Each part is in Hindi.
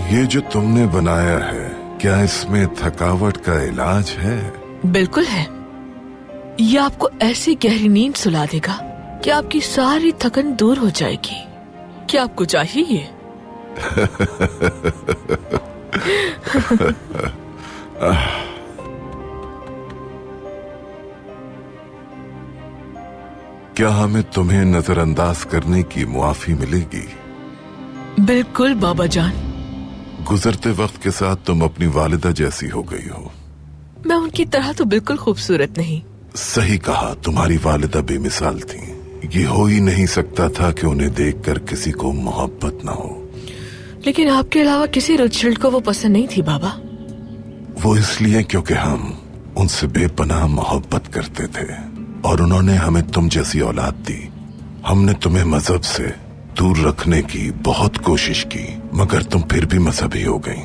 ये जो तुमने बनाया है, क्या इसमें थकावट का इलाज है? बिल्कुल है। ये आपको ऐसी गहरी नींद सुला देगा कि आपकी सारी थकन दूर हो जाएगी। क्या आपको चाहिए ये? क्या हमें तुम्हें नजरअंदाज करने की मुआफी मिलेगी? बिल्कुल बाबा जान। गुजरते वक्त के साथ तुम अपनी वालिदा जैसी हो गई हो। मैं उनकी तरह तो बिल्कुल खूबसूरत नहीं। सही कहा, तुम्हारी वालिदा बेमिसाल थी। ये हो ही नहीं सकता था कि उन्हें देखकर किसी को मोहब्बत ना हो। लेकिन आपके अलावा किसी रोथशिल्ड को वो पसंद नहीं थी बाबा। वो इसलिए क्योंकि हम उनसे बेपनाह मोहब्बत करते थे और उन्होंने हमें तुम जैसी औलाद दी। हमने तुम्हें मजहब से दूर रखने की बहुत कोशिश की, मगर तुम फिर भी मजहबी हो गई।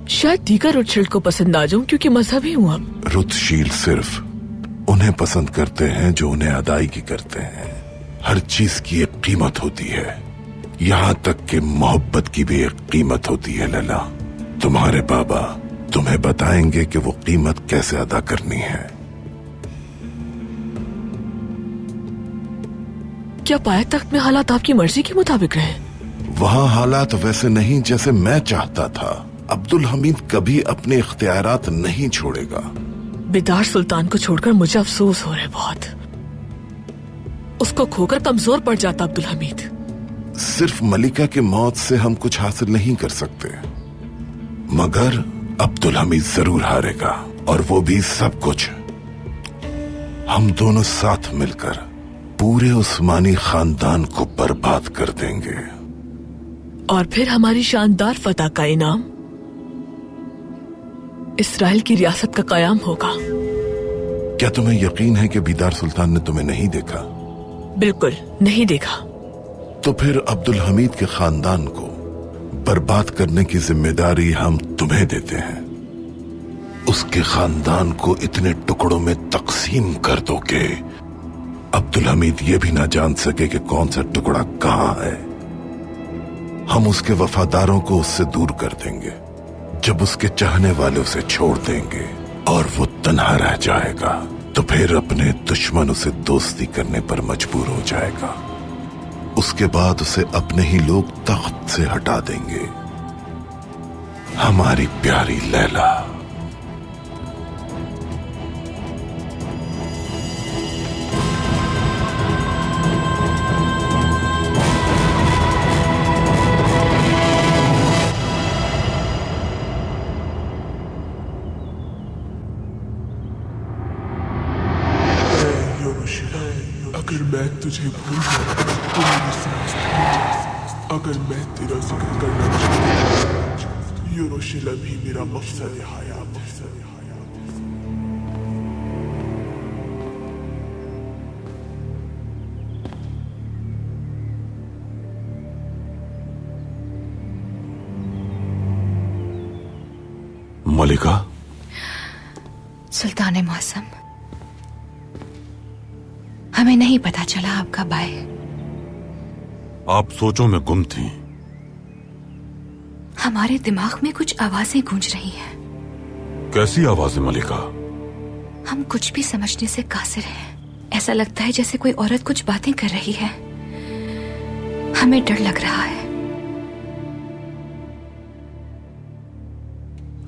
शायद दीगर रोथशिल्ड को पसंद आ जाऊं क्योंकि मजहबी हूं अब। रोथशील्ड सिर्फ उन्हें पसंद करते हैं जो उन्हें अदायगी करते हैं। हर चीज की एक कीमत होती है, यहाँ तक कि मोहब्बत की भी एक कीमत होती है लैला। तुम्हारे बाबा तुम्हें बताएंगे कि वो कीमत कैसे अदा करनी है। क्या पाया तख्त में हालात आपकी मर्जी के मुताबिक रहे? वहाँ हालात वैसे नहीं जैसे मैं चाहता था। अब्दुल हमीद कभी अपने इख्तियारात नहीं छोड़ेगा। बेदार सुल्तान को छोड़कर मुझे अफसोस हो रहा है बहुत। उसको खोकर कमजोर पड़ जाता अब्दुल हमीद। सिर्फ मलिका की मौत से हम कुछ हासिल नहीं कर सकते, मगर अब्दुल हमीद जरूर हारेगा, और वो भी सब कुछ। हम दोनों साथ मिलकर पूरे उस्मानी खानदान को बर्बाद कर देंगे। और फिर हमारी शानदार फतह का इनाम इसराइल की रियासत का कयाम होगा। क्या तुम्हें यकीन है कि बेदार सुल्तान ने तुम्हें नहीं देखा? बिल्कुल नहीं देखा। तो फिर अब्दुल हमीद के खानदान को बर्बाद करने की जिम्मेदारी हम तुम्हें देते हैं। उसके खानदान को इतने टुकड़ों में तकसीम कर दो कि अब्दुल हमीद ये भी ना जान सके कि कौन सा टुकड़ा कहां है। हम उसके वफादारों को उससे दूर कर देंगे। जब उसके चाहने वाले उसे छोड़ देंगे और वो तन्हा रह जाएगा, तो फिर अपने दुश्मन उसे दोस्ती करने पर मजबूर हो जाएगा। उसके बाद उसे अपने ही लोग तख्त से हटा देंगे। हमारी प्यारी लैला। अगर मैं तुझे भूल जाऊं तो मेरी सांस थम जाए। अगर मैं तेरा जिक्र करना चाहूं, यरूशलेम ही मेरा मकसद हयात है। मलिका। सुल्तान मौसम, हमें नहीं पता चला आप कब आए। आप सोचों में गुम थी। हमारे दिमाग में कुछ आवाजें गूंज रही हैं। कैसी आवाजें मलिका? हम कुछ भी समझने से कासिर हैं। ऐसा लगता है जैसे कोई औरत कुछ बातें कर रही है। हमें डर लग रहा है।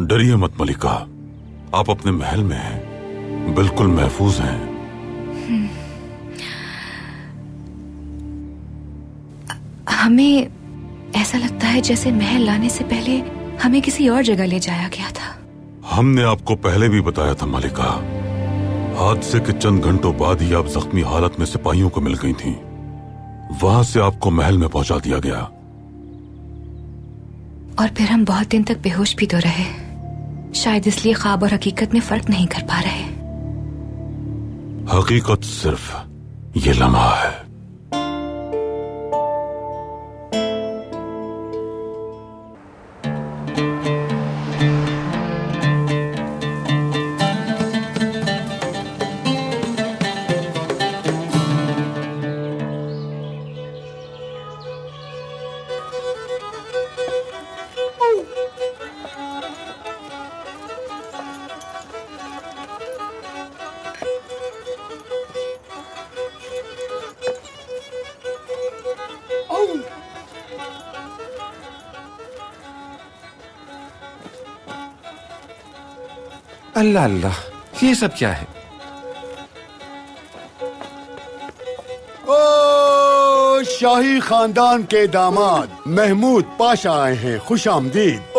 डरिए मत मलिका, आप अपने महल में हैं, बिल्कुल महफूज हैं। हमें ऐसा लगता है जैसे महल लाने से पहले हमें किसी और जगह ले जाया गया था। हमने आपको पहले भी बताया था मलिका। हादसे के चंद घंटों बाद ही आप जख्मी हालत में सिपाहियों को मिल गई थीं। वहां से आपको महल में पहुंचा दिया गया। और फिर हम बहुत दिन तक बेहोश भी तो रहे। शायद इसलिए ख्वाब और हकीकत में फर्क नहीं कर पा रहे। हकीकत सिर्फ ये लम्हा है। अल्लाह अल्लाह, ये सब क्या है? ओ शाही खानदान के दामाद महमूद पाशा आए हैं, खुश आमदीद।